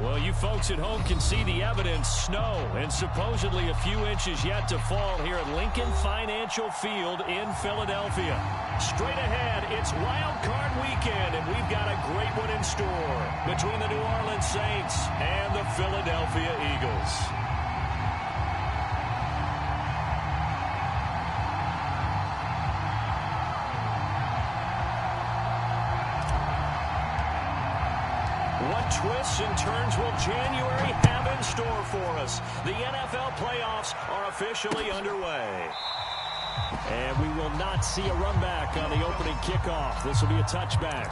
Well, you folks at home can see the evidence. Snow and supposedly a few inches yet to fall here at Lincoln Financial Field in Philadelphia. Straight ahead, it's Wild Card Weekend, and we've got a great one in store between the New Orleans Saints and the Philadelphia Eagles. What twists and turns will January have in store for us? The NFL playoffs are officially underway. And we will not see a run back on the opening kickoff. This will be a touchback.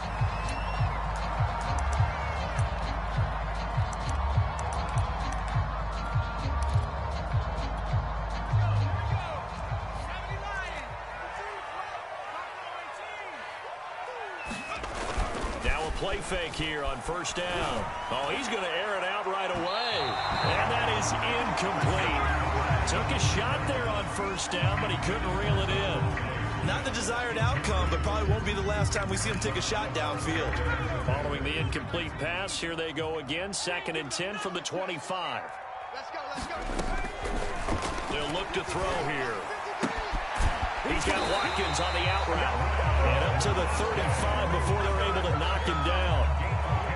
Play fake here on first down. Oh, he's going to air it out right away. And that is incomplete. Took a shot there on first down, but he couldn't reel it in. Not the desired outcome, but probably won't be the last time we see him take a shot downfield. Following the incomplete pass, here they go again. 2nd and 10 from the 25. Let's go. They'll look to throw here. He's got Watkins on the out route. And up to the 35 before they're able to knock him down.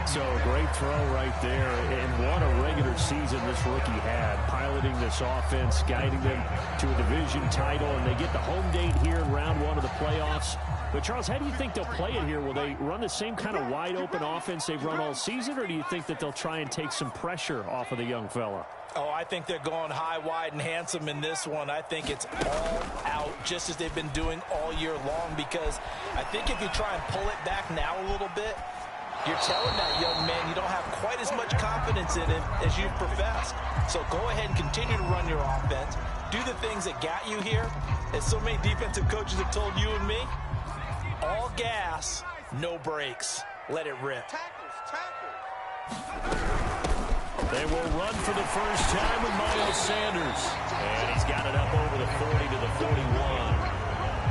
So a great throw right there. And what a regular season this rookie had. Piloting this offense, guiding them to a division title. And they get the home date here in round 1 of the playoffs. But, Charles, how do you think they'll play it here? Will they run the same kind of wide-open offense they've run all season? Or do you think that they'll try and take some pressure off of the young fella? Oh, I think they're going high, wide, and handsome in this one. I think it's all out, just as they've been doing all year long, because I think if you try and pull it back now a little bit, you're telling that young man you don't have quite as much confidence in him as you've professed. So go ahead and continue to run your offense. Do the things that got you here. As so many defensive coaches have told you and me, all gas, no brakes. Let it rip. They will run for the first time with Miles Sanders. And he's got it up over the 40 to the 41.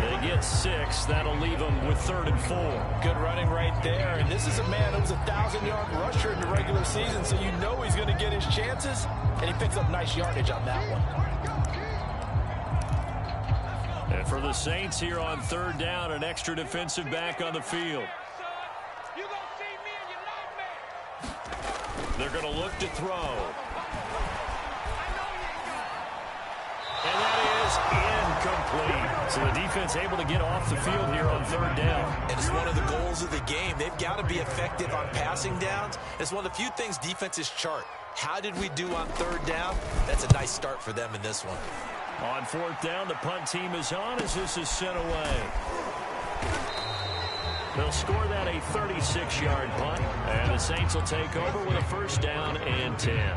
They get 6. That'll leave them with 3rd and 4. Good running right there. And this is a man who was a 1,000-yard rusher in the regular season, so you know he's going to get his chances. And he picks up nice yardage on that one. And for the Saints here on 3rd down, an extra defensive back on the field. They're going to look to throw. And that is incomplete. So the defense able to get off the field here on 3rd down. And it's one of the goals of the game. They've got to be effective on passing downs. It's one of the few things defenses chart. How did we do on 3rd down? That's a nice start for them in this one. On 4th down, the punt team is on as this is sent away. They'll score that a 36-yard punt, and the Saints will take over with a 1st down and 10.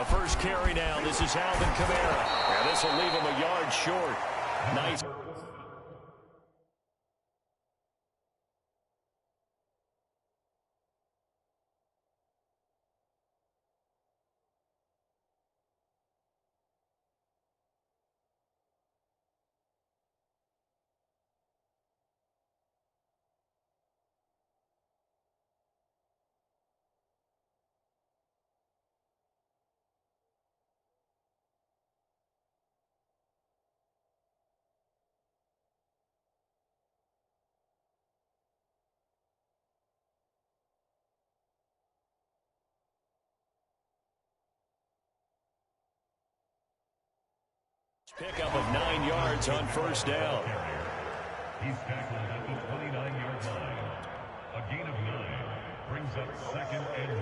First carry down. This is Alvin Kamara. And this will leave him a yard short. Nice. Pickup of 9 yards on 1st down. He's tackled at the 29-yard line. A gain of 9 brings up 2nd and 1.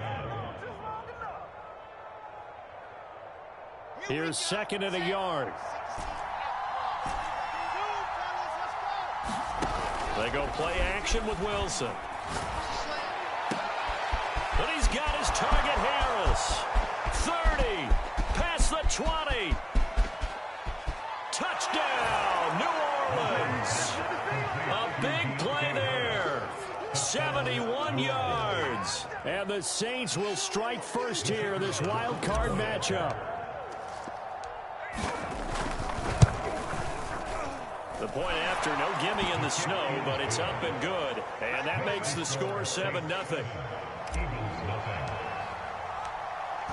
Here's 2nd and a yard. They go play action with Wilson. But he's got his target, Harris. 30. Past the 20. Touchdown, New Orleans. A big play there. 71 yards. And the Saints will strike first here in this wild card matchup. The point after, no gimme in the snow, but it's up and good. And that makes the score 7-0.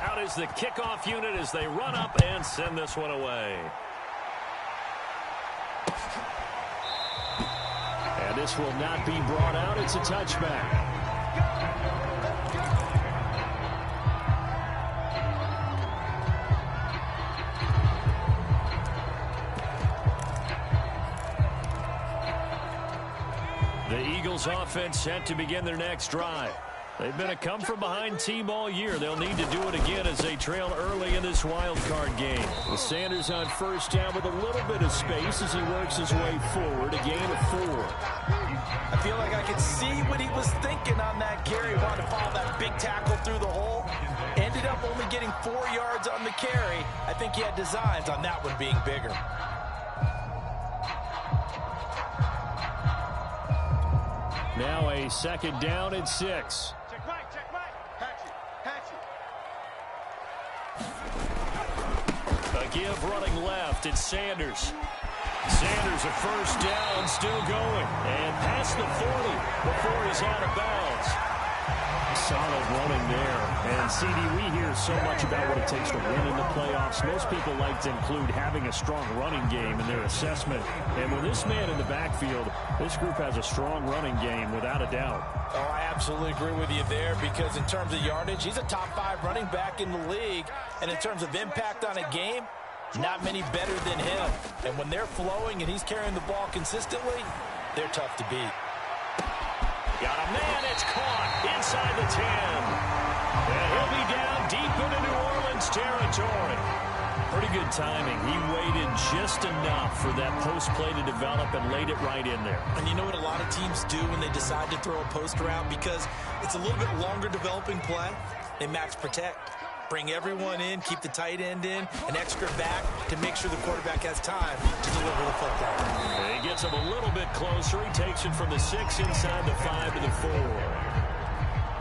Out is the kickoff unit as they run up and send this one away. And this will not be brought out. It's a touchback. The Eagles offense set to begin their next drive. They've been a come-from-behind team all year. They'll need to do it again as they trail early in this wild card game. With Sanders on first down with a little bit of space as he works his way forward, a gain of 4. I feel like I could see what he was thinking on that carry. Wanted to follow that big tackle through the hole. Ended up only getting 4 yards on the carry. I think he had designs on that one being bigger. Now a second down and 6. Check right. Patch it. A give running left. It's Sanders. Sanders a first down, still going. And past the 40 before he's out of bounds. Solid running there. And, CD, we hear so much about what it takes to win in the playoffs. Most people like to include having a strong running game in their assessment. And with this man in the backfield, this group has a strong running game without a doubt. Oh, I absolutely agree with you there because in terms of yardage, he's a top 5 running back in the league. And in terms of impact on a game, not many better than him. And when they're flowing and he's carrying the ball consistently, they're tough to beat. Got a man, it's caught inside the 10. And he'll be down deep into New Orleans territory. Pretty good timing. He waited just enough for that post play to develop and laid it right in there. And you know what a lot of teams do when they decide to throw a post route? Because it's a little bit longer developing play. They max protect. Bring everyone in, keep the tight end in, an extra back to make sure the quarterback has time to deliver the football. He gets him a little bit closer. He takes it from the 6 inside the 5 to the 4.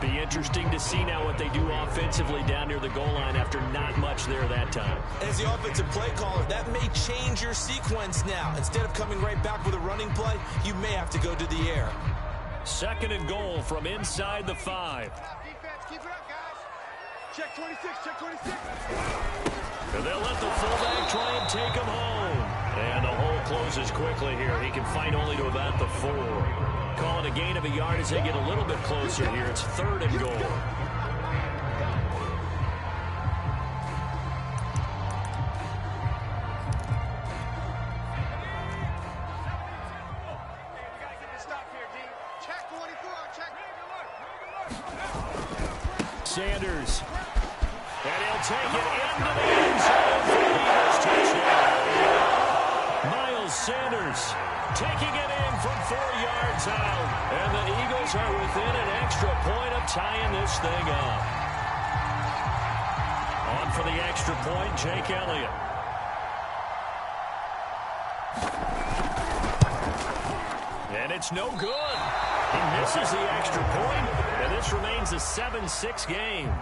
Be interesting to see now what they do offensively down near the goal line after not much there that time. As the offensive play caller, that may change your sequence now. Instead of coming right back with a running play, you may have to go to the air. Second and goal from inside the 5. Defense, keep it up, guys. Check 26. And they'll let the fullback try and take him home. And the hole closes quickly here. He can fight only to about the 4. Calling a gain of a yard as they get a little bit closer here. It's 3rd and goal. Sanders. And he'll take it into the end zone for the Eagles touchdown. Miles Sanders taking it in from 4 yards out. And the Eagles are within an extra point of tying this thing up. On for the extra point, Jake Elliott. And it's no good. He misses the extra point, and this remains a 7-6 game.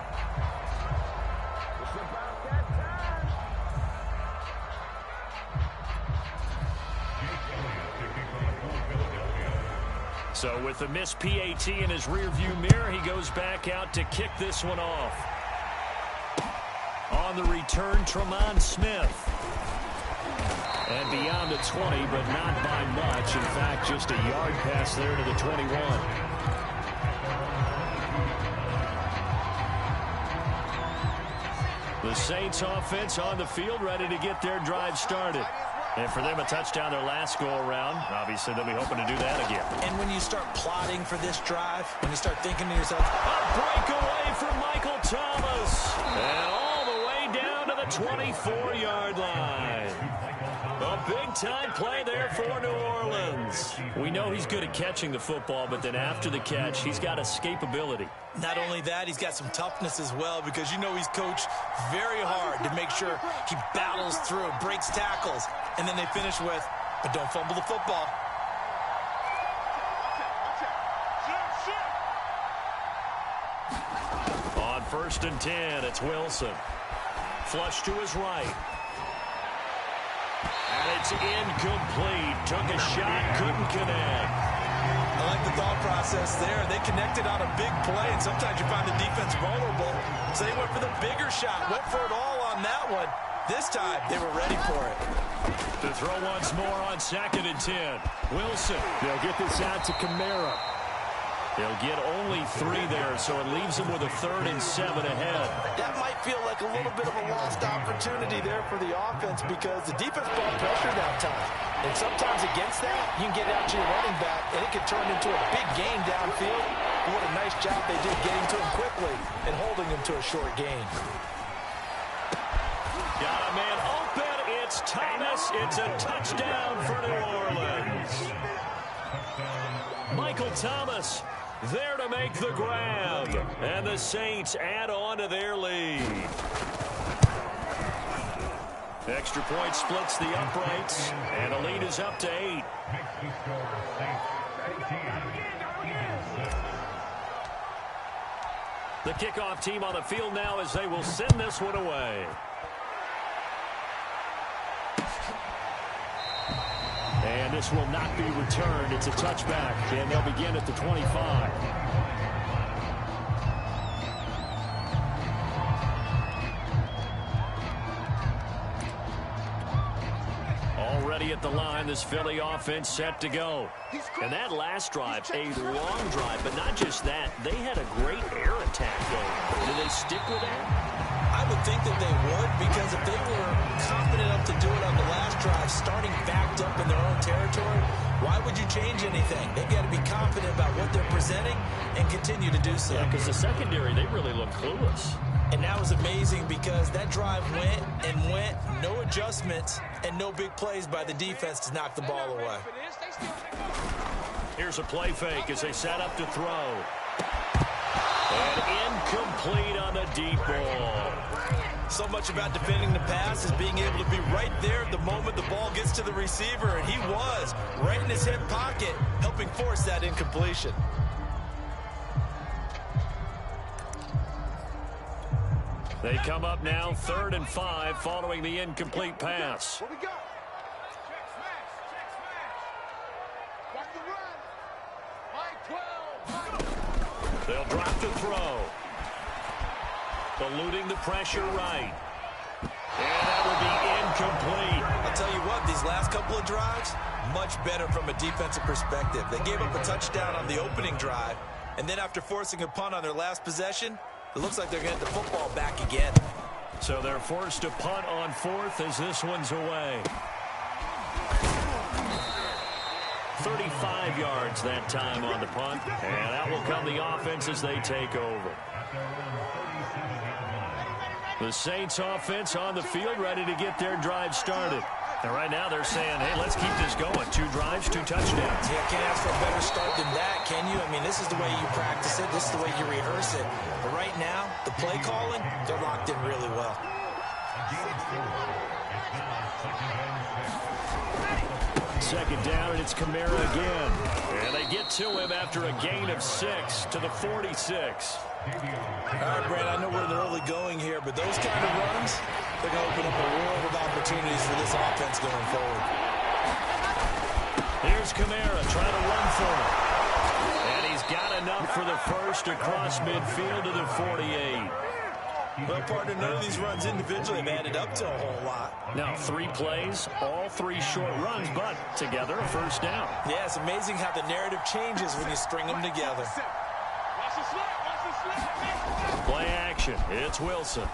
So with the missed PAT in his rearview mirror, he goes back out to kick this one off. On the return, Tremont Smith. And beyond the 20, but not by much. In fact, just a yard pass there to the 21. The Saints offense on the field, ready to get their drive started. And for them, a touchdown their last go-around. Obviously, they'll be hoping to do that again. And when you start plotting for this drive, when you start thinking to yourself, a breakaway from Michael Thomas. And all the way down to the 24-yard line. A big-time play there for New Orleans. Orleans. We know he's good at catching the football, but then after the catch, he's got escapability. Not only that, he's got some toughness as well, because you know he's coached very hard to make sure he battles through, breaks tackles, and then they finish with, but don't fumble the football. On 1st and 10, it's Wilson. Flush to his right. And it's incomplete. Took a shot, couldn't connect. I like the thought process there. They connected on a big play, and sometimes you find the defense vulnerable. So they went for the bigger shot, went for it all on that one. This time, they were ready for it. To throw once more on 2nd and 10. Wilson. They'll get this out to Kamara. They'll get only 3 there, so it leaves them with a 3rd and 7 ahead. That might feel like a little bit of a lost opportunity there for the offense, because the defense brought pressure that time. And sometimes against that, you can get out to your running back, and it can turn into a big game downfield. But what a nice job they did getting to him quickly and holding him to a short gain. Got a man open. It's Thomas. It's a touchdown for New Orleans. Michael Thomas there to make the grab. And the Saints add on to their lead. Extra point splits the uprights, and the lead is up to 8. The kickoff team on the field now as they will send this one away. And this will not be returned. It's a touchback, and they'll begin at the 25. Already at the line, this Philly offense set to go. And that last drive, a long drive, but not just that. They had a great air attack going. Do they stick with that? I would think that they would, because if they were confident enough to do it on the last drive, starting backed up in their own territory, why would you change anything? They've got to be confident about what they're presenting and continue to do so. Yeah, because the secondary, they really look clueless. And that was amazing, because that drive went and went, no adjustments, and no big plays by the defense to knock the ball away. Here's a play fake as they set up to throw. And incomplete on the deep ball. So much about defending the pass is being able to be right there the moment the ball gets to the receiver, and he was right in his hip pocket, helping force that incompletion. They come up now 3rd and 5 following the incomplete pass. What we got? Check smash. Watch the run. 5-12. They'll drop the throw. Eluding the pressure right. And that will be incomplete. I'll tell you what, these last couple of drives, much better from a defensive perspective. They gave up a touchdown on the opening drive, and then after forcing a punt on their last possession, it looks like they're going to get the football back again. So they're forced to punt on 4th as this one's away. 35 yards that time on the punt, and out will come the offense as they take over. The Saints offense on the field ready to get their drive started. And right now they're saying, hey, let's keep this going. 2 drives, 2 touchdowns. Yeah, can't ask for a better start than that, can you? I mean, this is the way you practice it. This is the way you rehearse it. But right now, the play calling, they're locked in really well. Second down, and it's Kamara again. And they get to him after a gain of 6 to the 46. All right, Brad, I know we're in the early going here, but those kind of runs, they're going to open up a world of opportunities for this offense going forward. Here's Kamara trying to run for him. And he's got enough for the first across midfield to the 48. Well, partner, none of these runs individually have added up to a whole lot. Now, 3 plays, all 3 short runs, but together a first down. Yeah, it's amazing how the narrative changes when you string them together. Watch the slip. Watch the slip. Play action. It's Wilson.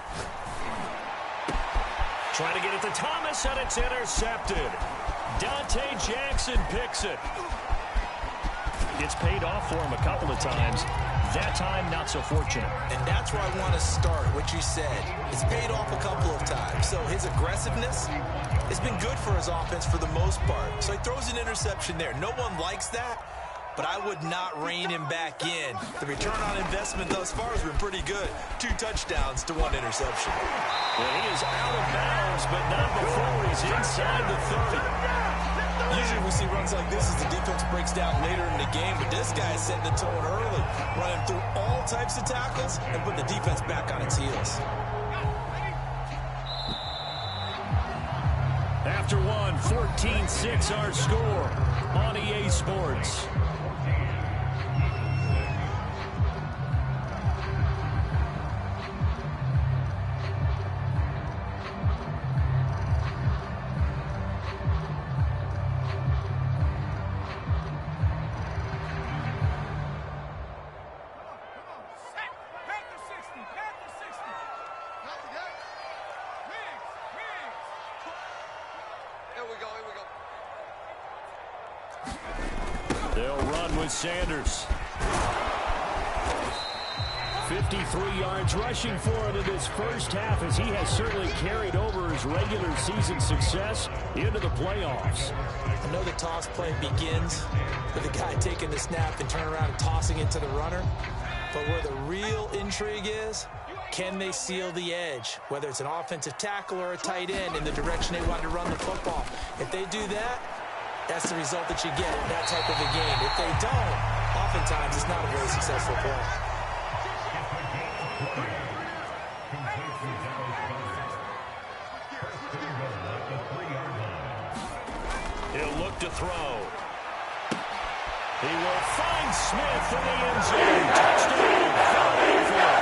Trying to get it to Thomas, and it's intercepted. Dante Jackson picks it. It's paid off for him a couple of times. That time, not so fortunate. And that's where I want to start, what you said. It's paid off a couple of times. So his aggressiveness, it's been good for his offense for the most part. So he throws an interception there. No one likes that, but I would not rein him back in. The return on investment thus far has been pretty good. 2 touchdowns to 1 interception. Well, he is out of bounds, but not before he's inside the 30. Usually we see runs like this as the defense breaks down later in the game, but this guy is setting the tone early, running through all types of tackles and putting the defense back on its heels. After one, 14-6 our score on EA Sports. They'll run with Sanders. 53 yards rushing for him in this first half, as he has certainly carried over his regular season success into the playoffs. I know the toss play begins with the guy taking the snap and turning around and tossing it to the runner. But where the real intrigue is, can they seal the edge, whether it's an offensive tackle or a tight end, in the direction they want to run the football? If they do that, that's the result that you get in that type of a game. If they don't, oftentimes it's not a very successful play. He'll look to throw. He will find Smith in the end zone. Touchdown, Philadelphia.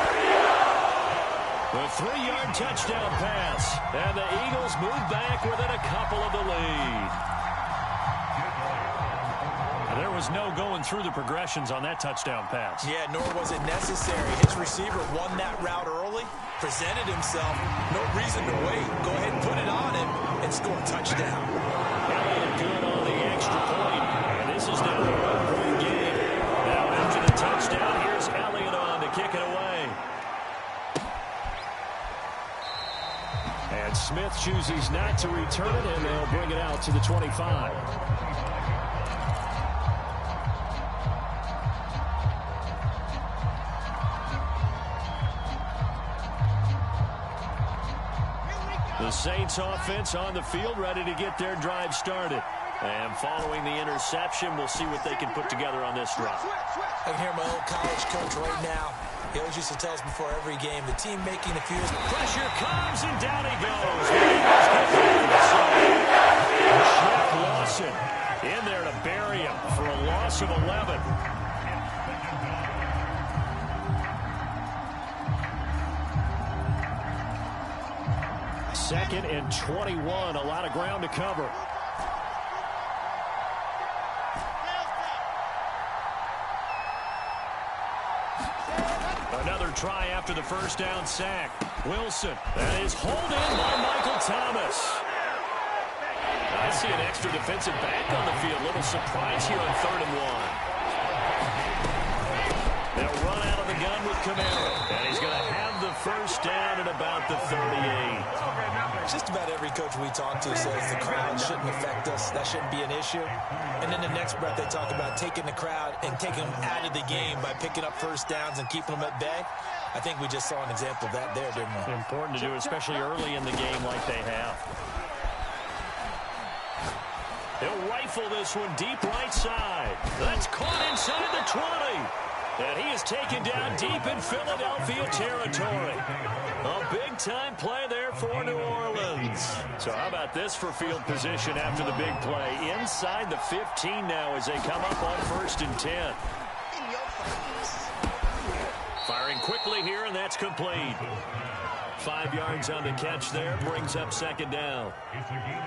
The 3-yard touchdown pass. And the Eagles move back within a couple of the lead. There was no going through the progressions on that touchdown pass. Yeah, nor was it necessary. His receiver won that route early, presented himself. No reason to wait. Go ahead and put it on him and score a touchdown. Elliott good on the extra point. And this is now a 1-point game. Now after the touchdown, here's Elliott on to kick it away. And Smith chooses not to return it, and they'll bring it out to the 25. The Saints offense on the field, ready to get their drive started. And following the interception, we'll see what they can put together on this drive. I can hear my old college coach right now. He always used to tell us before every game, the team making the fewest. Pressure comes, and down he goes. Shaq Lawson in there to bury him for a loss of 11. Second and 21, a lot of ground to cover. Another try after the first down sack. Wilson, that is hauled in by Michael Thomas. I see an extra defensive back on the field. Little surprise here on 3rd and 1. They'll run out of the gun with Kamara. And he's going to have the first down at about the 38. Just about every coach we talk to says the crowd shouldn't affect us. That shouldn't be an issue. And then the next breath they talk about taking the crowd and taking them out of the game by picking up first downs and keeping them at bay. I think we just saw an example of that there, didn't we? Important to do, especially early in the game like they have. He'll rifle this one deep right side. That's caught inside the 20. And he is taken down deep in Philadelphia territory. A big-time play there for New Orleans. So how about this for field position after the big play? Inside the 15 now as they come up on 1st and 10. Firing quickly here, and that's complete. 5 yards on the catch there, brings up 2nd down.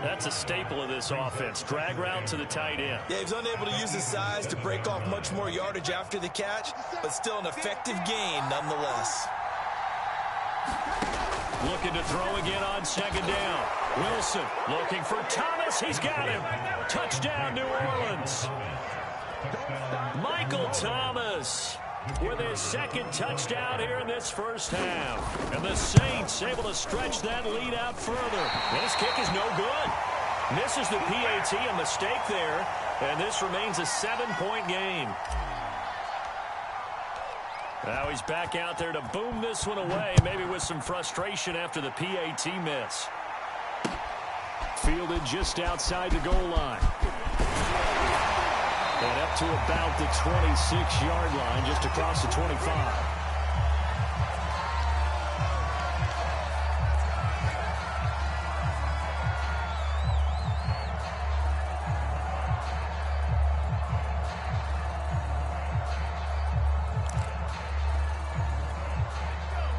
That's a staple of this offense. Drag route to the tight end. Yeah, he's unable to use his size to break off much more yardage after the catch, but still an effective gain nonetheless. Looking to throw again on 2nd down. Wilson looking for Thomas. He's got him. Touchdown, New Orleans. Michael Thomas with his 2nd touchdown here in this first half. And the Saints able to stretch that lead out further. This kick is no good. Misses the PAT, a mistake there, and this remains a 7-point game. Now he's back out there to boom this one away, maybe with some frustration after the PAT miss. Fielded just outside the goal line. And up to about the 26-yard line, just across the 25.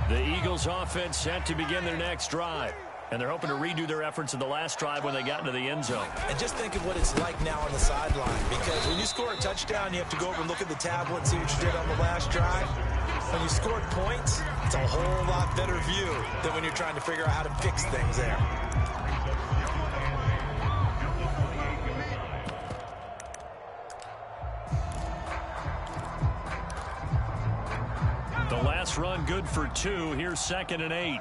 The Eagles offense set to begin their next drive. And they're hoping to redo their efforts in the last drive when they got into the end zone. And just think of what it's like now on the sideline. Because when you score a touchdown, you have to go over and look at the tablet and see what you did on the last drive. When you scored points, it's a whole lot better view than when you're trying to figure out how to fix things there. The last run good for 2. Here's 2nd and 8.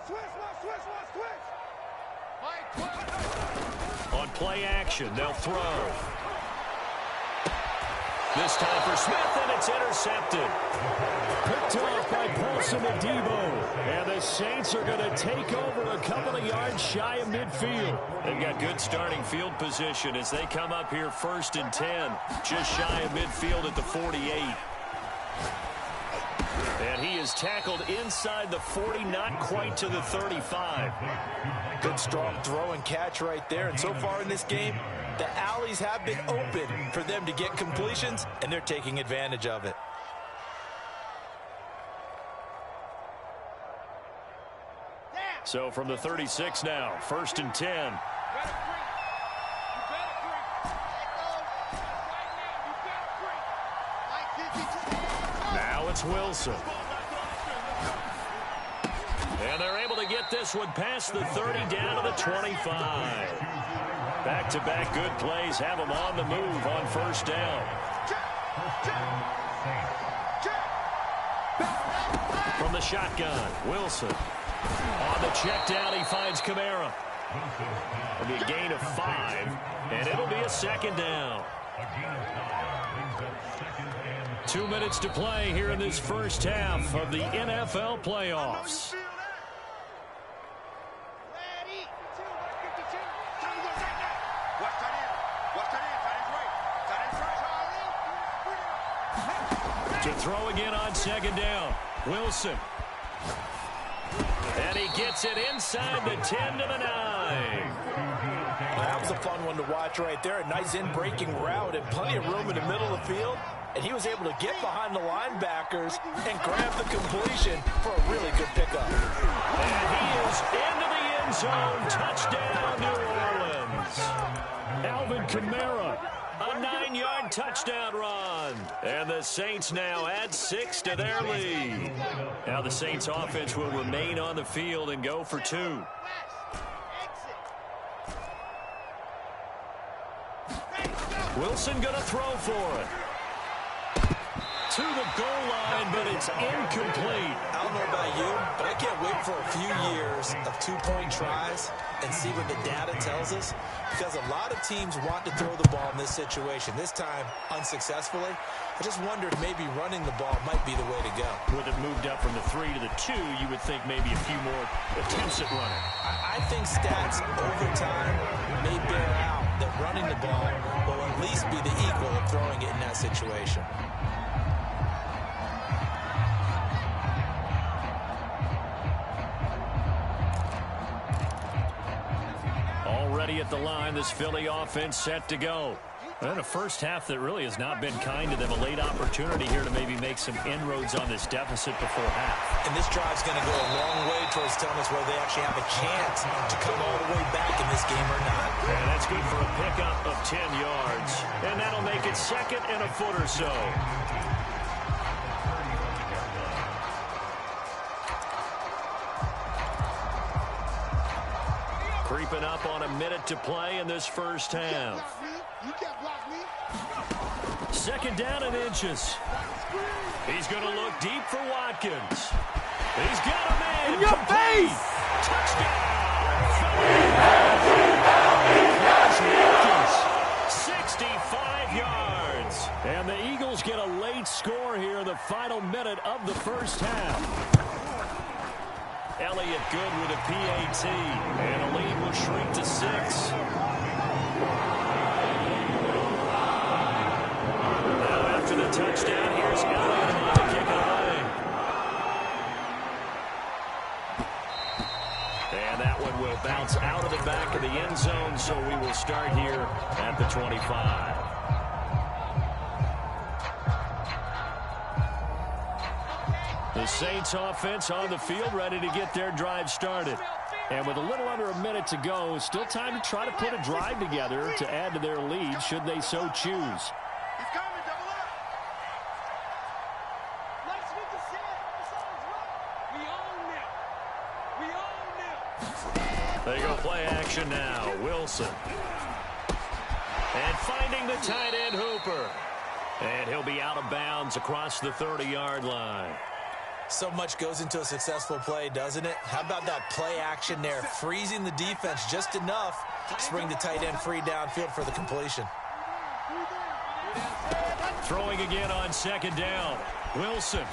On play action, they'll throw. This time for Smith, and it's intercepted. Picked off by Paulson Adebo. And the Saints are going to take over a couple of yards shy of midfield. They've got good starting field position as they come up here 1st and 10. Just shy of midfield at the 48. And he is tackled inside the 40, not quite to the 35. Good strong throw and catch right there. And so far in this game, the alleys have been open for them to get completions, and they're taking advantage of it. So from the 36 now, 1st and 10. Now it's Wilson. And they're able to get this one past the 30 down to the 25. Back-to-back good plays have them on the move on 1st down. From the shotgun, Wilson. On the check down, he finds Kamara. It'll be a gain of 5, and it'll be a 2nd down. 2 minutes to play here in this first half of the NFL playoffs. To throw again on 2nd down, Wilson. And he gets it inside the 10 to the 9. That was a fun one to watch right there. A nice in-breaking route and plenty of room in the middle of the field. And he was able to get behind the linebackers and grab the completion for a really good pickup. And he is into the end zone. Touchdown, New Orleans. Alvin Kamara, a 9-yard touchdown run. And the Saints now add 6 to their lead. Now the Saints offense will remain on the field and go for 2. Wilson going to throw for it. To the goal line, but it's incomplete. I don't know about you, but I can't wait for a few years of 2-point tries and see what the data tells us, because a lot of teams want to throw the ball in this situation. This time, unsuccessfully. I just wondered maybe running the ball might be the way to go. With it moved up from the 3 to the 2, you would think maybe a few more attempts at running. I think stats over time may bear out that running the ball will at least be the equal of throwing it in that situation. Already at the line, this Philly offense set to go. And a first half that really has not been kind to them. A late opportunity here to maybe make some inroads on this deficit before half. And this drive's going to go a long way towards telling us whether they actually have a chance to come all the way back in this game or not. And that's good for a pickup of 10 yards. And that'll make it 2nd and a foot or so. Creeping up on a minute to play in this first half. 2nd down and inches. He's going to look deep for Watkins. He's got a man. In your face! Touchdown! 65 yards. And the Eagles get a late score here in the final minute of the first half. Elliott good with a PAT. And a lead will shrink to 6. Now after the touchdown, here's Elliott to kick it away. And that one will bounce out of the back of the end zone, so we will start here at the 25. The Saints offense on the field, ready to get their drive started. And with a little under a minute to go, still time to try to put a drive together to add to their lead should they so choose. They go play action now. Wilson. And finding the tight end Hooper. And he'll be out of bounds across the 30-yard line. So much goes into a successful play, doesn't it? How about that play action there? Freezing the defense just enough to bring the tight end free downfield for the completion. Throwing again on second down. Wilson.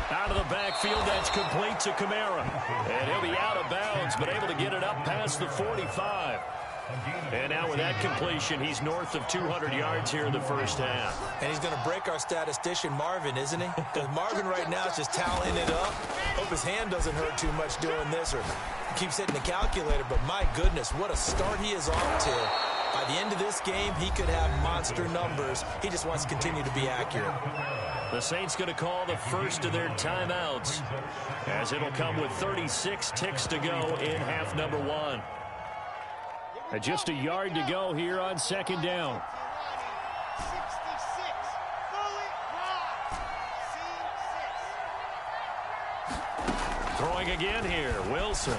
Out of the backfield, that's complete to Kamara. And he'll be out of bounds, but able to get it up past the 45. And now with that completion, he's north of 200 yards here in the first half. And he's going to break our statistician, Marvin, isn't he? Because Marvin right now is just tallying it up. Hope his hand doesn't hurt too much doing this or keeps hitting the calculator. But my goodness, what a start he is off to. By the end of this game, he could have monster numbers. He just wants to continue to be accurate. The Saints going to call the first of their timeouts, as it'll come with 36 ticks to go in half number 1. And just a yard to go here on second down. Throwing again here, Wilson.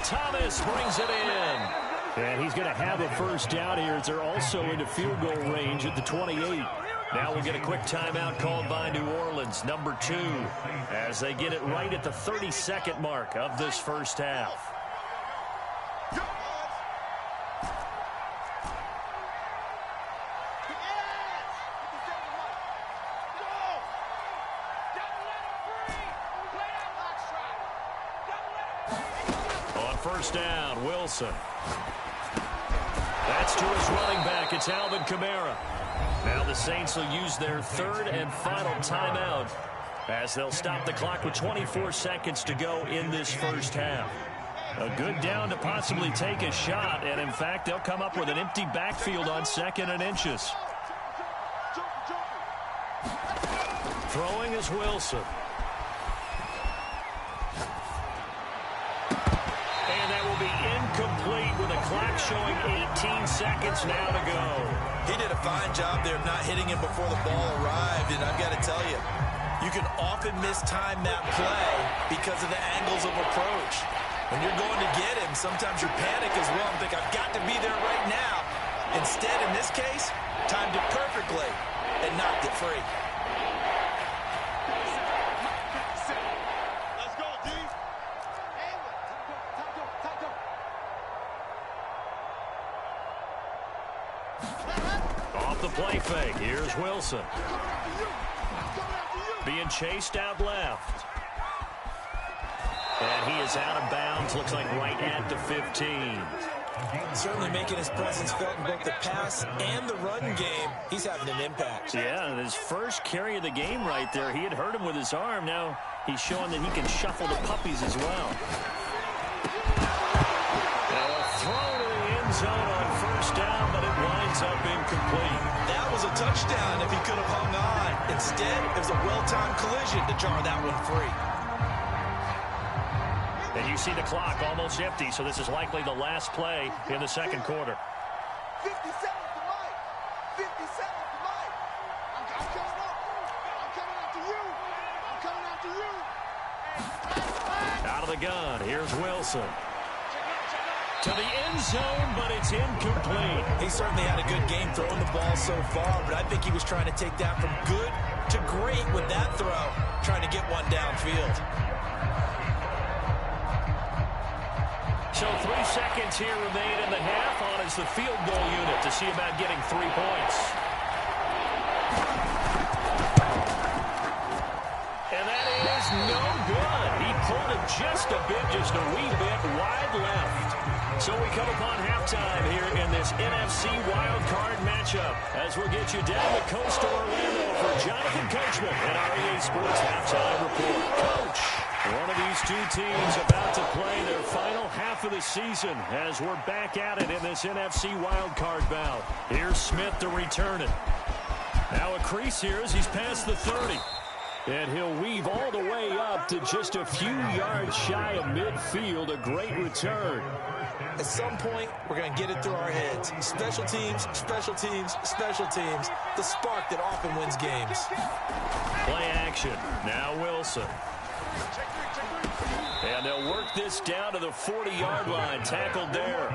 Thomas brings it in. And he's going to have a first down here as they're also into field goal range at the 28. Now we'll get a quick timeout called by New Orleans, number 2, as they get it right at the 32nd mark of this first half. On first down, Wilson. That's to his running back. It's Alvin Kamara. Now the Saints will use their third and final timeout as they'll stop the clock with 24 seconds to go in this first half. A good down to possibly take a shot, and in fact, they'll come up with an empty backfield on 2nd and inches. Throwing is Wilson. And that will be incomplete with a clock showing 18 seconds now to go. He did a fine job there of not hitting him before the ball arrived, and I've got to tell you, you can often mistime that play because of the angles of approach. When you're going to get him, sometimes you panic as well and think, I've got to be there right now. Instead, in this case, timed it perfectly and knocked it free. Let's go, D. Off the play fake, here's Wilson. Being chased out left. And he is out of bounds, looks like right at the 15. Certainly making his presence felt in both the pass and the run game. He's having an impact. Yeah, his first carry of the game right there, he had hurt him with his arm. Now he's showing that he can shuffle the puppies as well. And a throw to the end zone on first down, but it winds up incomplete. That was a touchdown if he could have hung on. Instead, it was a well-timed collision to jar that one free. And you see the clock almost empty, so this is likely the last play in the second quarter. 50 seconds to Mike. 50 seconds to Mike. I'm coming up. I'm coming after you. I'm coming after you. Out of the gun, here's Wilson. To the end zone, but it's incomplete. He certainly had a good game throwing the ball so far, but I think he was trying to take that from good to great with that throw, trying to get one downfield. So 3 seconds here remain in the half on as the field goal unit to see about getting 3 points. And that is no good. He pulled it just a wee bit wide left. So we come upon halftime here in this NFC wildcard matchup as we'll get you down the coast of Orlando for Jonathan Coachman and our EA Sports Halftime Report. Coach, one of these two teams about to play their final half of the season as we're back at it in this NFC wildcard bout. Here's Smith to return it. Now a crease here as he's past the 30. And he'll weave all the way up to just a few yards shy of midfield. A great return. At some point, we're going to get it through our heads. Special teams, special teams, special teams. The spark that often wins games. Play action. Now Wilson. And they'll work this down to the 40-yard line. Tackled there.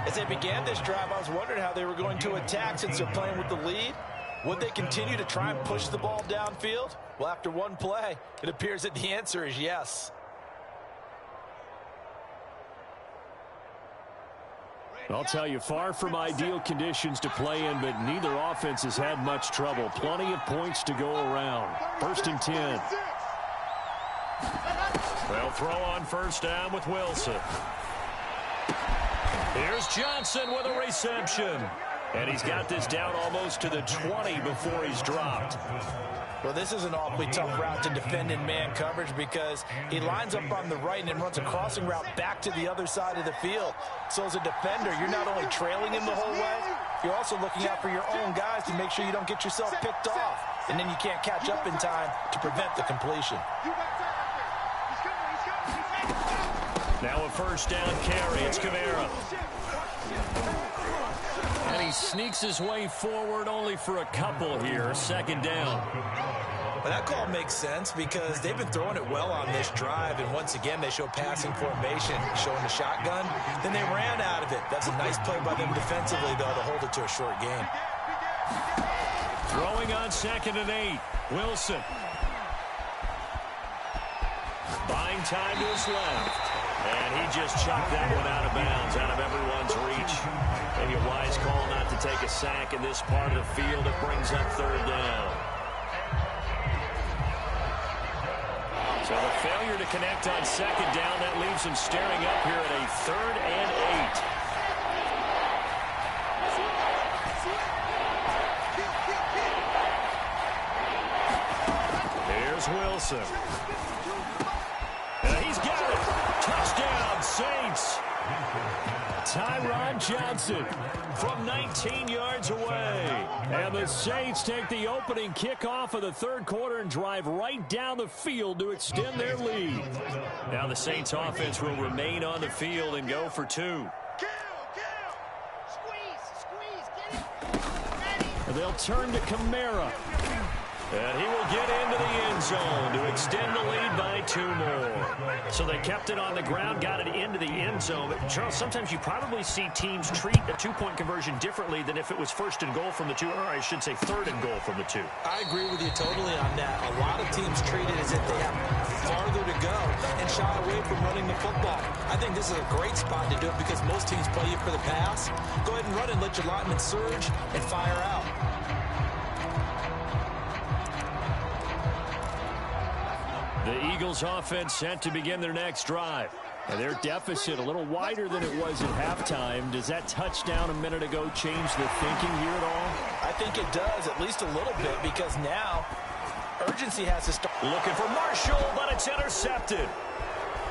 As they began this drive, I was wondering how they were going to attack since they're playing with the lead. Would they continue to try and push the ball downfield? Well, after one play, it appears that the answer is yes. I'll tell you, far from ideal conditions to play in, but neither offense has had much trouble. Plenty of points to go around. 1st and 10. They'll throw on first down with Wilson. Here's Johnson with a reception. And he's got this down almost to the 20 before he's dropped. Well, this is an awfully tough route to defend in man coverage because he lines up on the right and then runs a crossing route back to the other side of the field. So as a defender, you're not only trailing him the whole way, you're also looking out for your own guys to make sure you don't get yourself picked off. And then you can't catch up in time to prevent the completion. Now a first down carry. It's Kamara. And he sneaks his way forward only for a couple here. 2nd down. Well, that call makes sense because they've been throwing it well on this drive. And once again, they show passing formation, showing the shotgun. Then they ran out of it. That's a nice play by them defensively, though, to hold it to a short gain. Throwing on 2nd and 8. Wilson. Buying time to his left. And he just chucked that one out of bounds, out of everyone's reach. Maybe a wise call not to take a sack in this part of the field. It brings up 3rd down. So the failure to connect on 2nd down, that leaves him staring up here at a 3rd and 8. Here's Wilson. And he's got it. Touchdown, Saints. Tyron Johnson from 19 yards away. And the Saints take the opening kickoff of the 3rd quarter and drive right down the field to extend their lead. Now the Saints offense will remain on the field and go for 2. And they'll turn to Kamara. And he will get into the end zone to extend the lead by 2 more. So they kept it on the ground, got it into the end zone. But Charles, sometimes you probably see teams treat a 2-point conversion differently than if it was 1st and goal from the 2, or I should say 3rd and goal from the 2. I agree with you totally on that. A lot of teams treat it as if they have farther to go and shy away from running the football. I think this is a great spot to do it because most teams play you for the pass. Go ahead and run and let your linemen surge and fire out. The Eagles offense set to begin their next drive. And their deficit a little wider than it was at halftime. Does that touchdown a minute ago change the thinking here at all? I think it does, at least a little bit, because now urgency has to start. Looking for Marshall, but it's intercepted.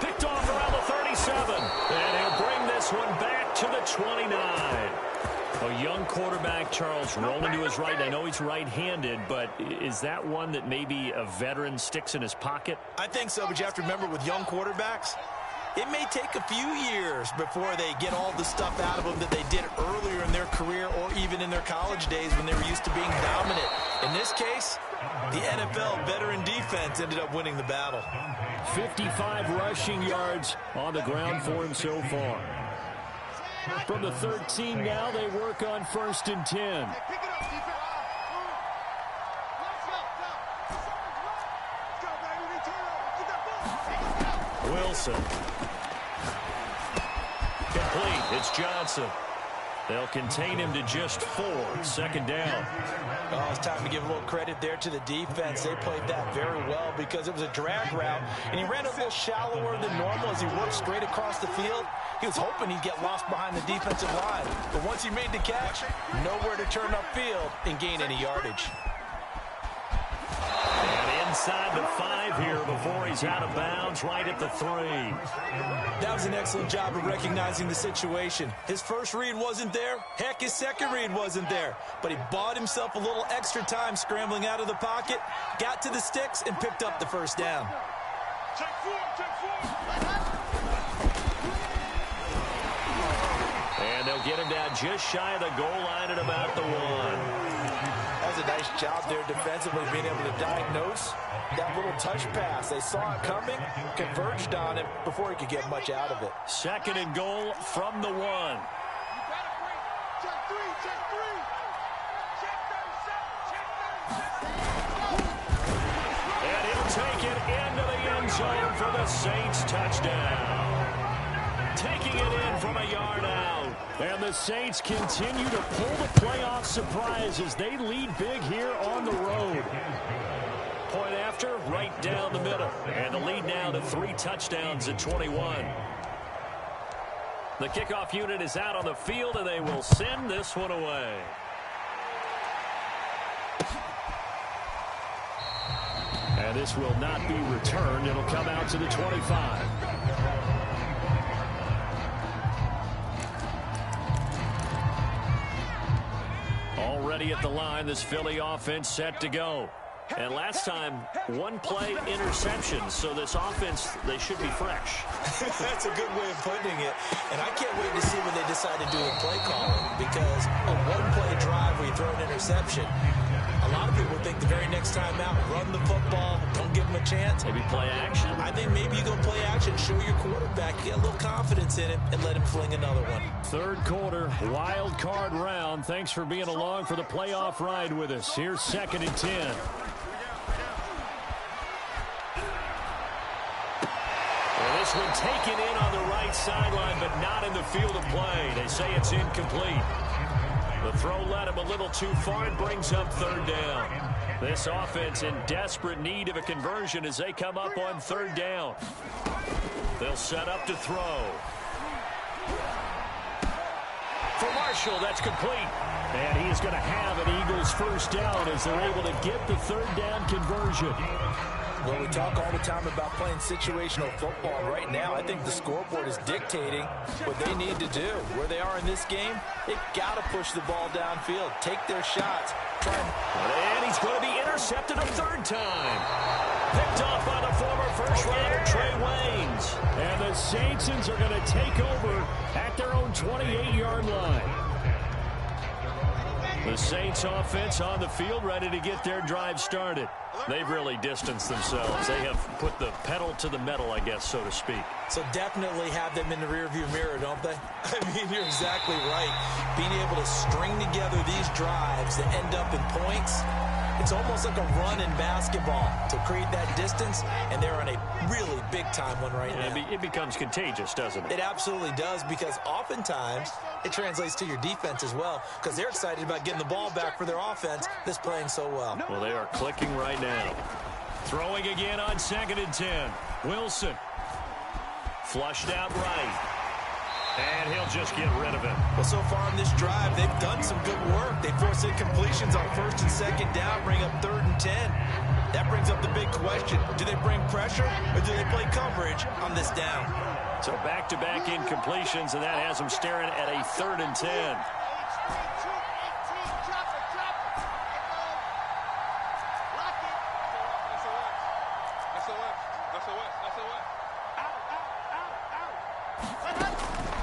Picked off around the 37. And he'll bring this one back to the 29. A young quarterback, Charles, rolling to his right. I know he's right-handed, but is that one that maybe a veteran sticks in his pocket? I think so, but you have to remember with young quarterbacks, it may take a few years before they get all the stuff out of them that they did earlier in their career or even in their college days when they were used to being dominant. In this case, the NFL veteran defense ended up winning the battle. 55 rushing yards on the ground for him so far. From the 13 now, they work on 1st and 10. Wilson. It's Johnson. They'll contain him to just 4. Second down. Oh, it's time to give a little credit there to the defense. They played that very well because it was a drag route, and he ran a little shallower than normal as he worked straight across the field. He was hoping he'd get lost behind the defensive line, but once he made the catch, nowhere to turn upfield and gain any yardage. And inside the 5 here before he's out of bounds, right at the 3. That was an excellent job of recognizing the situation. His first read wasn't there. Heck, his second read wasn't there. But he bought himself a little extra time scrambling out of the pocket, got to the sticks, and picked up the first down. And they'll get him down just shy of the goal line at about the 1. That was a nice job there defensively, being able to diagnose that little touch pass. They saw it coming, converged on him before he could get much out of it. Second and goal from the 1. And he'll take it into the end zone for the Saints touchdown. Taking it in from a yard out. And the Saints continue to pull the playoff surprise as they lead big here on the road. Point after, right down the middle. And the lead now to 3 touchdowns at 21. The kickoff unit is out on the field, and they will send this one away. And this will not be returned. It'll come out to the 25. Already at the line, this Philly offense set to go. And last time, 1 play interception, so this offense, they should be fresh. That's a good way of putting it. And I can't wait to see what they decide to do with play calling, because a 1-play drive where you throw an interception, a lot of people think the very next time out, run the football, don't give them a chance. Maybe play action. I think maybe you go play action, show your quarterback, get a little confidence in him, and let him fling another one. Third quarter, wild card round. Thanks for being along for the playoff ride with us. Here's 2nd and 10. Well, this one taken in on the right sideline, but not in the field of play. They say it's incomplete. The throw led him a little too far and brings up 3rd down. This offense in desperate need of a conversion as they come up on 3rd down. They'll set up to throw. For Marshall, that's complete. And he is going to have an Eagles first down as they're able to get the 3rd down conversion. Well, we talk all the time about playing situational football. Right now, I think the scoreboard is dictating what they need to do. Where they are in this game, they've got to push the ball downfield, take their shots, try and he's going to be intercepted a 3rd time. Picked off by the former first-rounder Trey Waynes. And the Saints are going to take over at their own 28-yard line. The Saints offense on the field, ready to get their drive started. They've really distanced themselves. They have put the pedal to the metal, I guess, so to speak. So definitely have them in the rearview mirror, don't they? I mean, you're exactly right. Being able to string together these drives that end up in points, it's almost like a run in basketball to create that distance, and they're on a really big-time one right now. It becomes contagious, doesn't it? It absolutely does, because oftentimes it translates to your defense as well, because they're excited about getting the ball back for their offense that's playing so well. Well, they are clicking right now. Throwing again on 2nd and 10. Wilson. Flushed out right. And he'll just get rid of it. Well, so far in this drive, they've done some good work. They force incompletions on 1st and 2nd down, bring up 3rd and 10. That brings up the big question. Do they bring pressure, or do they play coverage on this down? So back-to-back incompletions, and that has them staring at a 3rd and 10.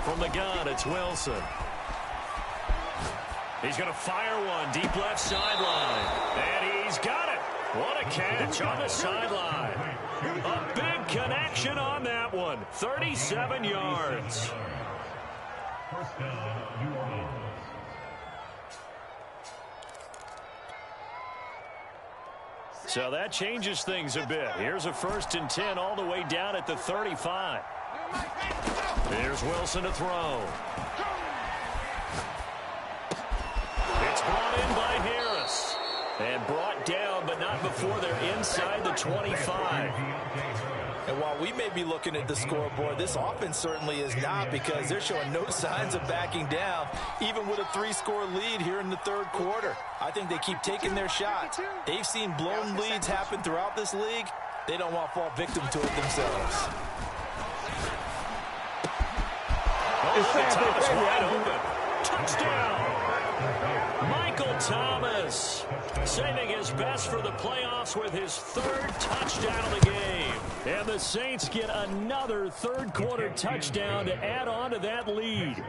From the gun, it's Wilson. He's going to fire one deep left sideline. And he's got it. What a catch on the sideline. A big connection on that one. 37 yards. First down, New Orleans. So that changes things a bit. Here's a 1st and 10 all the way down at the 35. Here's Wilson to throw. It's brought in by Harris. And brought down, but not before they're inside the 25. And while we may be looking at the scoreboard, this offense certainly is not, because they're showing no signs of backing down, even with a 3-score lead here in the third quarter. I think they keep taking their shots. They've seen blown leads happen throughout this league. They don't want to fall victim to it themselves. Thomas wide open. Touchdown! Michael Thomas saving his best for the playoffs with his 3rd touchdown of the game. And the Saints get another third-quarter touchdown to add on to that lead.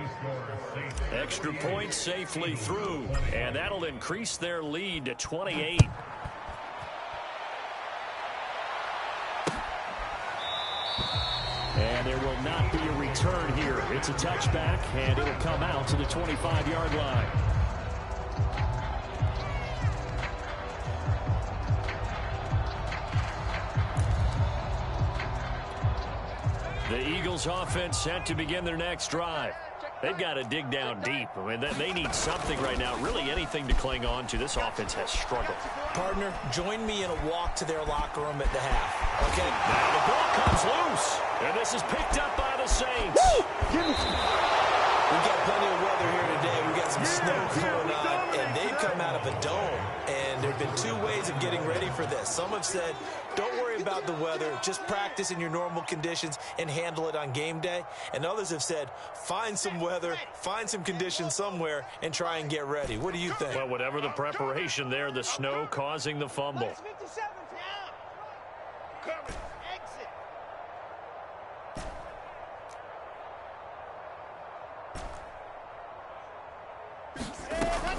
Extra point safely through, and that'll increase their lead to 28. And there will not be a return here. It's a touchback, and it'll come out to the 25-yard line. The Eagles offense set to begin their next drive. They've got to dig down deep. I mean, they need something right now, really anything to cling on to. This offense has struggled. Partner, join me in a walk to their locker room at the half. Okay? Now the ball comes loose, and this is picked up by the Saints. We've got plenty of weather here today. We've got some snow going on, and they've come out of a dome. And there have been 2 ways of getting ready for this. Some have said, don't worry about the weather. Just practice in your normal conditions and handle it on game day. And others have said, find some weather, find some conditions somewhere, and try and get ready. What do you think? Well, whatever the preparation there, the snow causing the fumble.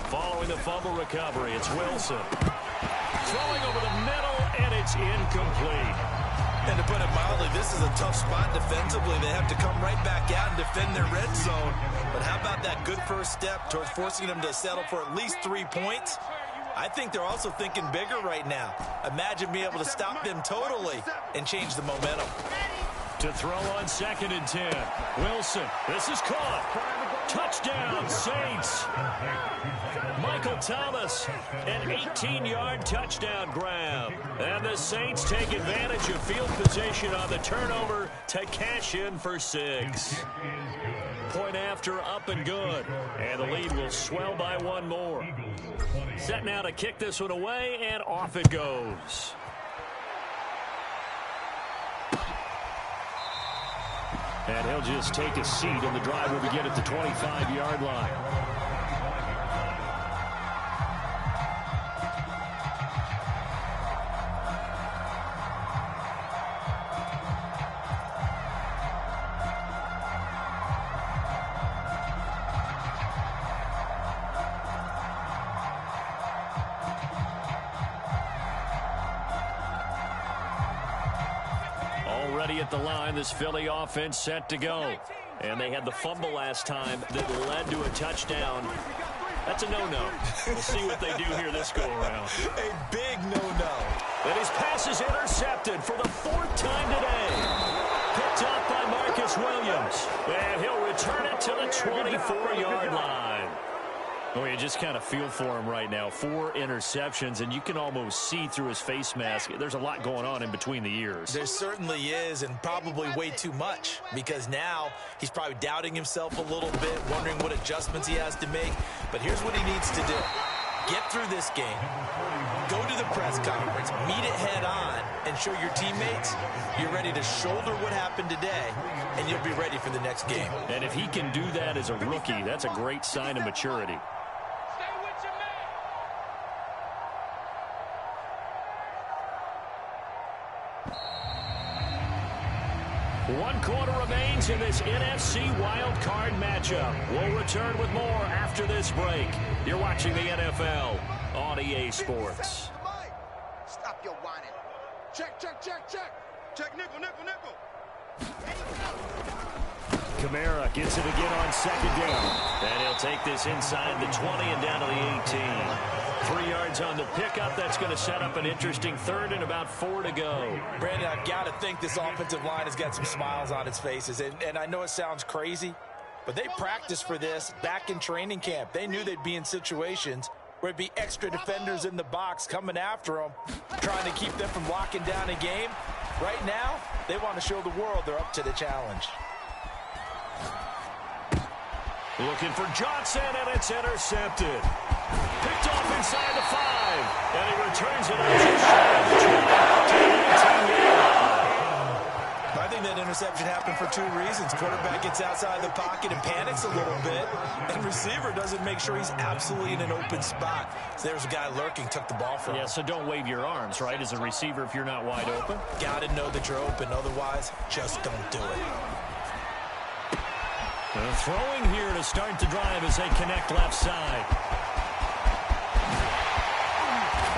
Following the fumble recovery, it's Wilson. Throwing over the middle, and it's incomplete. And to put it mildly, this is a tough spot defensively. They have to come right back out and defend their red zone. But how about that good first step towards forcing them to settle for at least 3 points? I think they're also thinking bigger right now. Imagine being able to stop them totally and change the momentum. To throw on 2nd and 10. Wilson, this is caught. Touchdown, Saints. Michael Thomas, an 18-yard touchdown grab. And the Saints take advantage of field position on the turnover to cash in for 6. Point after, up and good. And the lead will swell by 1 more. Set now to kick this one away, and off it goes. And he'll just take a seat, and the drive will begin at the 25-yard line. Already at the line, this Philly offense set to go. And they had the fumble last time that led to a touchdown. That's a no-no. We'll see what they do here this go-around. A big no-no. And his pass is intercepted for the 4th time today. Picked up by Marcus Williams. And he'll return it to the 24-yard line. Oh, you just kind of feel for him right now. 4 interceptions, and you can almost see through his face mask. There's a lot going on in between the ears. There certainly is, and probably way too much, because now he's probably doubting himself a little bit, wondering what adjustments he has to make. But here's what he needs to do. Get through this game, go to the press conference, meet it head on, and show your teammates you're ready to shoulder what happened today, and you'll be ready for the next game. And if he can do that as a rookie, that's a great sign of maturity. 1 quarter remains in this NFC wildcard matchup. We'll return with more after this break. You're watching the NFL on EA Sports. Stop your whining. Check, check, check, check. Check, nickel, nickel, nickel. Kamara gets it again on 2nd down. And he'll take this inside the 20 and down to the 18. 3 yards yards on the pickup. That's going to set up an interesting third and about 4 to go. Brandon, I've got to think this offensive line has got some smiles on its faces. And I know it sounds crazy, but they practiced for this back in training camp. They knew they'd be in situations where it'd be extra defenders in the box coming after them, trying to keep them from locking down a game. Right now, they want to show the world they're up to the challenge. Looking for Johnson, and it's intercepted. Picked off inside the 5, and he returns it out just shy of the 19-yard line. I think that interception happened for 2 reasons. Quarterback gets outside the pocket and panics a little bit, and receiver doesn't make sure he's absolutely in an open spot. So there's a guy lurking, took the ball from him. Yeah, so don't wave your arms, right, as a receiver if you're not wide open. Got to know that you're open. Otherwise, just don't do it. Throwing here to start the drive as they connect left side.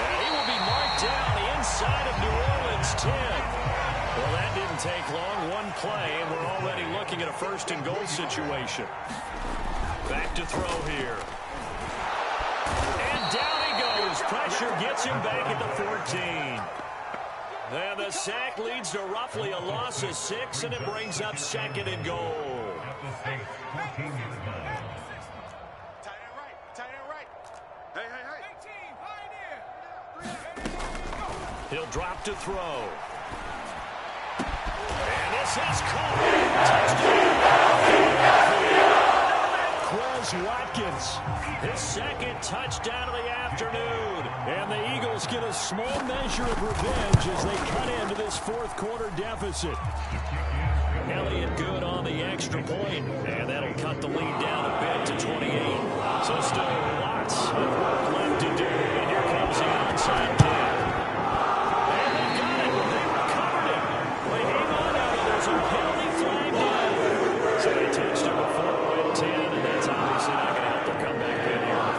And he will be marked down inside of New Orleans 10. Well, that didn't take long. One play, and we're already looking at a first and goal situation. Back to throw here. And down he goes. Pressure gets him back at the 14. And the sack leads to roughly a loss of 6, and it brings up second and goal. Tight end right. Hey. He'll drop to throw. And this is caught. Touchdown. Quez Watkins, his second touchdown of the afternoon. And the Eagles get a small measure of revenge as they cut into this fourth quarter deficit. Elliott good on the extra point, and that'll cut the lead down a bit to 28. So still lots of work left to do, and here comes the onside kick. And they got it. They recovered it. They hang on out, and there's a penalty flag down. So they touched it before it went 10, and that's obviously not going to help their comeback good here.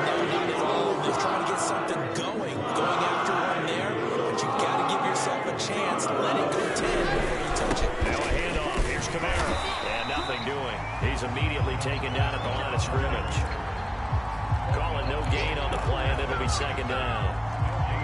No, not at all. They're trying to get something going after one there, but you've got to give yourself a chance. Let it go 10 before you touch it. Now a handoff. Here's Kamara. And nothing doing. He's immediately taken down at the line of scrimmage. Calling no gain on the play, and it'll be second down.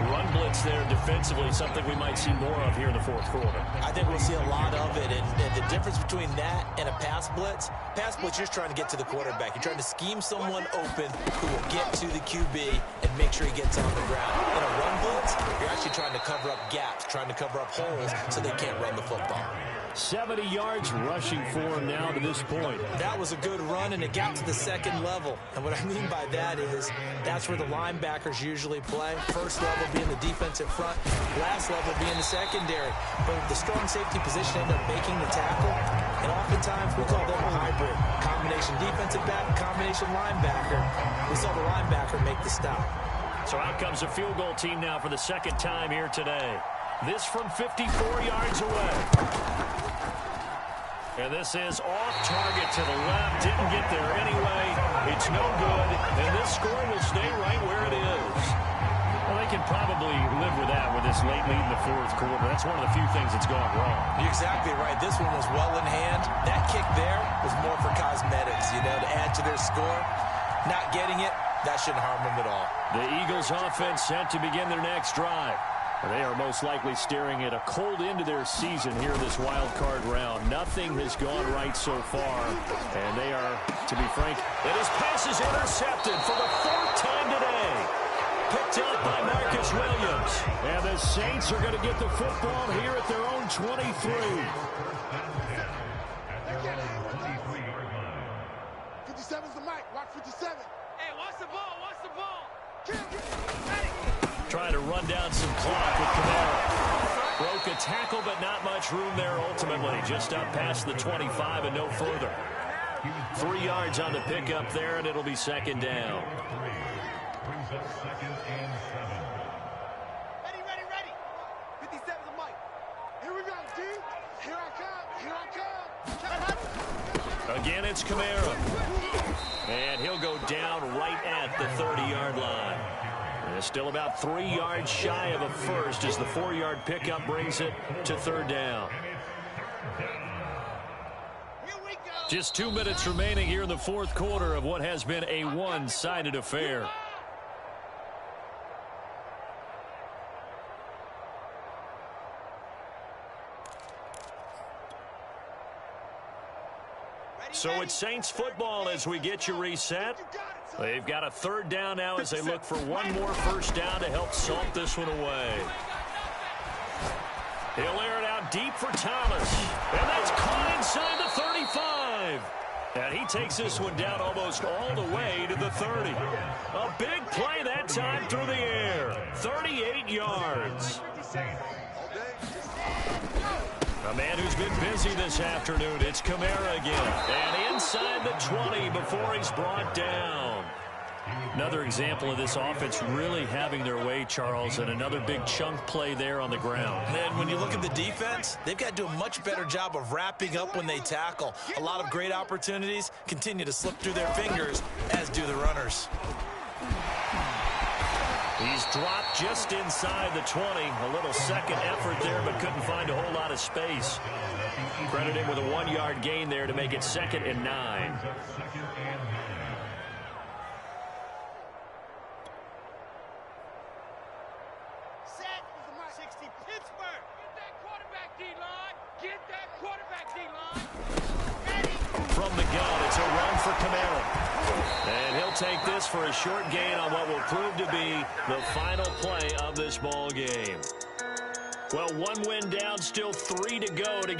Run blitz there defensively, something we might see more of here in the fourth quarter. I think we'll see a lot of it, and the difference between that and a pass blitz, you're just trying to get to the quarterback. You're trying to scheme someone open who will get to the QB and make sure he gets on the ground. In a run blitz, you're actually trying to cover up gaps, trying to cover up holes so they can't run the football. 70 yards rushing for him now to this point. That was a good run, and it got to the second level. And what I mean by that is that's where the linebackers usually play. First level being the defensive front, last level being the secondary. But the strong safety position ended up making the tackle, and oftentimes we call them a hybrid. Combination defensive back, combination linebacker. We saw the linebacker make the stop. So out comes a field goal team now for the second time here today. This from 54 yards away. And this is off target to the left. Didn't get there anyway. It's no good. And this score will stay right where it is. Well, they can probably live with that with this late lead in the fourth quarter. That's one of the few things that's gone wrong. You're exactly right. This one was well in hand. That kick there was more for cosmetics, to add to their score. Not getting it, that shouldn't harm them at all. The Eagles offense set to begin their next drive. They are most likely staring at a cold end to their season here in this wild card round. Nothing has gone right so far, and they are, to be frank, and his pass is intercepted for the 4th time today. Picked up by Marcus Williams. And the Saints are going to get the football here at their own 23. 57's the mic. Watch 57. Hey, watch the ball. Watch the ball. Trying to run down some clock with Kamara. Broke a tackle, but not much room there ultimately. Just up past the 25 and no further. 3 yards on the pickup there, and it'll be second down. Brings up second and 7. Ready. 57's the mic. Here we go, D. Here I come. Again, it's Kamara. And he'll go down right at the 30-yard line. And still about 3 yards shy of a first as the 4-yard pickup brings it to third down. Just 2 minutes remaining here in the fourth quarter of what has been a one-sided affair. So it's Saints football as we get you reset. They've got a third down now as they look for one more first down to help salt this one away. He'll air it out deep for Thomas. And that's caught inside the 35. And he takes this one down almost all the way to the 30. A big play that time through the air. 38 yards. A man who's been busy this afternoon, it's Kamara again. And inside the 20 before he's brought down. Another example of this offense really having their way, Charles, and another big chunk play there on the ground. And when you look at the defense, they've got to do a much better job of wrapping up when they tackle. A lot of great opportunities continue to slip through their fingers, as do the runners. He's dropped just inside the 20. A little second effort there, but couldn't find a whole lot of space. Credit him with a 1-yard gain there to make it 2nd and 9. From the gun, it's a run for Kamara. And he'll take this for a short gain on what will prove to be the final play of this ball game. Well, one win down, still 3 to go to get